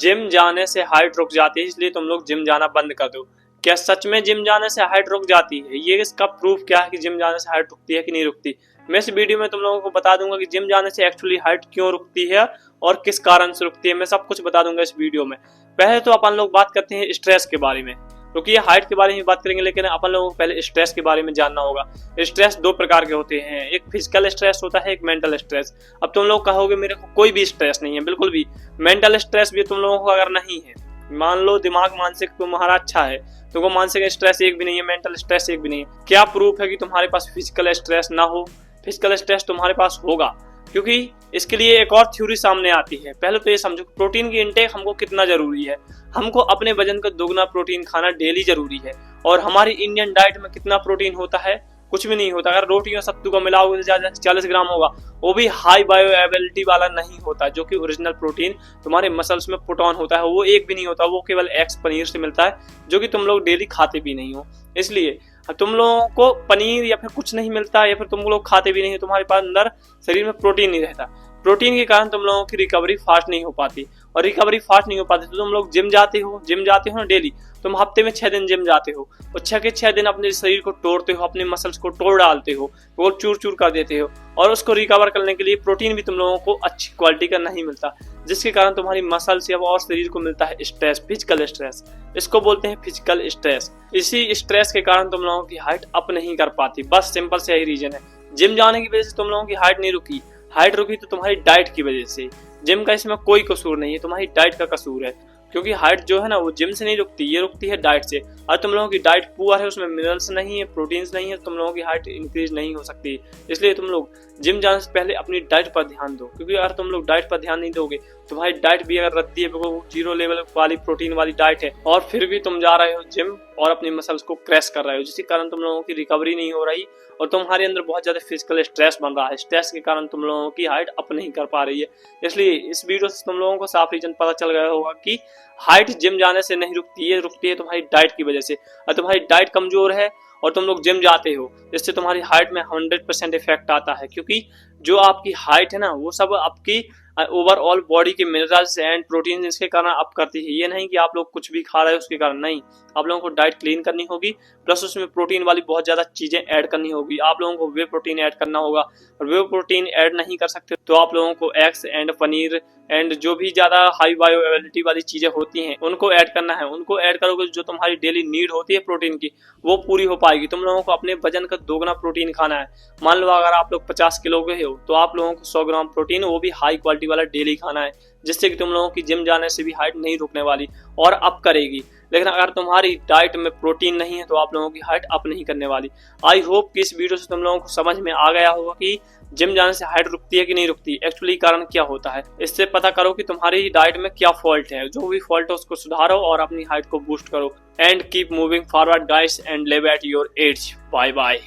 Gym जाने से height रुक जाती है, इसलिए तुम लोग जिम जाना बंद कर दो। क्या सच में जिम जाने से हाइट रुक जाती है? ये इसका प्रूफ क्या है कि जिम जाने से हाइट रुकती है कि नहीं रुकती? मैं इस वीडियो में तुम लोगों को बता दूंगा कि जिम जाने से एक्चुअली हाइट क्यों रुकती है और किस कारण से रुकती है। मैं सब कुछ बता दूंगा इस वीडियो में। पहले तो अपन लोग बात करते हैं स्ट्रेस के बारे में, क्योंकि हाइट के बारे में बात करेंगे, लेकिन अपन लोगों को पहले स्ट्रेस के बारे में जानना होगा। स्ट्रेस दो प्रकार के होते हैं, एक फिजिकल स्ट्रेस होता है, एक मेंटल स्ट्रेस। अब तुम लोग कहोगे मेरे को कोई भी स्ट्रेस नहीं है, बिल्कुल भी। मेंटल स्ट्रेस भी तुम लोगों को अगर नहीं है, मान लो दिमाग मानसिक तुम्हारा अच्छा है, तुमको मानसिक स्ट्रेस एक भी नहीं है, मेंटल स्ट्रेस एक भी नहीं है, क्या प्रूफ है कि तुम्हारे पास फिजिकल स्ट्रेस ना हो? फिजिकल स्ट्रेस तुम्हारे पास होगा, क्योंकि इसके लिए एक और थ्योरी सामने आती है। पहले तो ये समझो प्रोटीन की इंटेक हमको कितना जरूरी है। हमको अपने वजन का दोगुना प्रोटीन खाना डेली जरूरी है। और हमारी इंडियन डाइट में कितना प्रोटीन होता है? कुछ भी नहीं होता। अगर रोटी और सत्तू का मिलाओगे तो ज्यादा 40 ग्राम होगा, वो भी हाई बायोअवेलेबिलिटी वाला नहीं होता, जो कि ओरिजिनल प्रोटीन तुम्हारे मसल्स में पुट ऑन होता है, वो एक भी नहीं होता। वो केवल एग्स पनीर से मिलता है, जो कि तुम लोग डेली खाते भी नहीं हो। इसलिए तुम लोगों को पनीर या फिर कुछ नहीं मिलता, या फिर तुम लोग खाते भी नहीं, तुम्हारे पास अंदर शरीर में प्रोटीन नहीं रहता। प्रोटीन के कारण तुम लोगों की रिकवरी फास्ट नहीं हो पाती, और रिकवरी फास्ट नहीं हो पाती तो तुम लोग जिम जाते हो ना डेली। तुम हफ्ते में 6 दिन जिम जाते हो और 6 के 6 दिन अपने शरीर को तोड़ते हो, अपने मसल्स को तोड़ डालते हो, वो चूर चूर कर देते हो, और उसको रिकवर करने के लिए प्रोटीन भी तुम लोगों को अच्छी क्वालिटी का नहीं मिलता, जिसके कारण तुम्हारी मसल्स या और शरीर को मिलता है स्ट्रेस, फिजिकल स्ट्रेस। इसको बोलते हैं फिजिकल स्ट्रेस। इसी स्ट्रेस के कारण तुम लोगों की हाइट अप नहीं कर पाती। बस सिंपल से यही रीजन है। जिम जाने की वजह से तुम लोगों की हाइट नहीं रुकी। हाइट रुकी तो तुम्हारी डाइट की वजह से। जिम का इसमें कोई कसूर नहीं है, तुम्हारी डाइट का कसूर है। क्योंकि हाइट जो है ना, वो जिम से नहीं रुकती, ये रुकती है डाइट से। और तुम लोगों की डाइट पुअर है, उसमें मिनरल्स नहीं है, प्रोटीन्स नहीं है, तुम लोगों की हाइट इंक्रीज नहीं हो सकती। इसलिए तुम लोग जिम जाने से पहले अपनी डाइट पर ध्यान दो, क्योंकि अगर तुम लोग डाइट पर ध्यान नहीं दोगे, तुम्हारी डाइट भी अगर रद्दी है, वो 0 लेवल वाली प्रोटीन वाली डाइट है, और फिर भी तुम जा रहे हो जिम और अपनी मसल्स को क्रैश कर रहे हो, जिसके कारण तुम लोगों की रिकवरी नहीं हो रही और तुम्हारे अंदर बहुत ज्यादा फिजिकल स्ट्रेस बन रहा है। स्ट्रेस के कारण तुम लोगों की हाइट अप नहीं कर पा रही है। इसलिए इस वीडियो से तुम लोगों को साफ रीजन पता चल गया होगा कि हाइट जिम जाने से नहीं रुकती है, रुकती है तुम्हारी डाइट की वजह से। और तुम्हारी डाइट कमजोर है और तुम लोग जिम जाते हो, इससे तुम्हारी हाइट में 100% इफेक्ट आता है। क्योंकि जो आपकी हाइट है ना, वो सब आपकी ओवरऑल बॉडी के मिनरल्स एंड प्रोटीन इसके कारण अप करती है। ये नहीं कि आप लोग कुछ भी खा रहे हो उसके कारण, नहीं। आप लोगों को डाइट क्लीन करनी होगी, प्लस उसमें प्रोटीन वाली बहुत ज्यादा चीजें ऐड करनी होगी। आप लोगों को वे प्रोटीन ऐड करना होगा, और वे प्रोटीन ऐड नहीं कर सकते तो आप लोगों को एग्स एंड पनीर एंड जो भी ज्यादा हाई बायोअवेलेबिलिटी वाली चीजें होती हैं उनको ऐड करना है। उनको ऐड करोगे, जो तुम्हारी डेली नीड होती है प्रोटीन की, वो पूरी हो पाएगी। तुम लोगों को अपने वजन का दोगुना प्रोटीन खाना है। मान लो अगर आप लोग 50 किलो के हो, तो आप लोगों को 100 ग्राम प्रोटीन, वो भी हाई क्वालिटी वाला डेली खाना है, जिससे कि तुम लोगों की जिम जाने से भी हाइट नहीं रुकने वाली और अप करेगी। लेकिन अगर तुम्हारी डाइट में प्रोटीन नहीं है तो आप लोगों की हाइट अप नहीं करने वाली। आई होप कि इस वीडियो से तुम लोगों को समझ में आ गया होगा कि जिम जाने से हाइट रुकती है कि नहीं रुकती, एक्चुअली कारण क्या होता है। इससे पता करो कि तुम्हारी डाइट में क्या फॉल्ट है, जो भी फॉल्ट है उसको सुधारो और अपनी हाइट को बूस्ट करो। And keep moving forward guys and live at your age. Bye bye.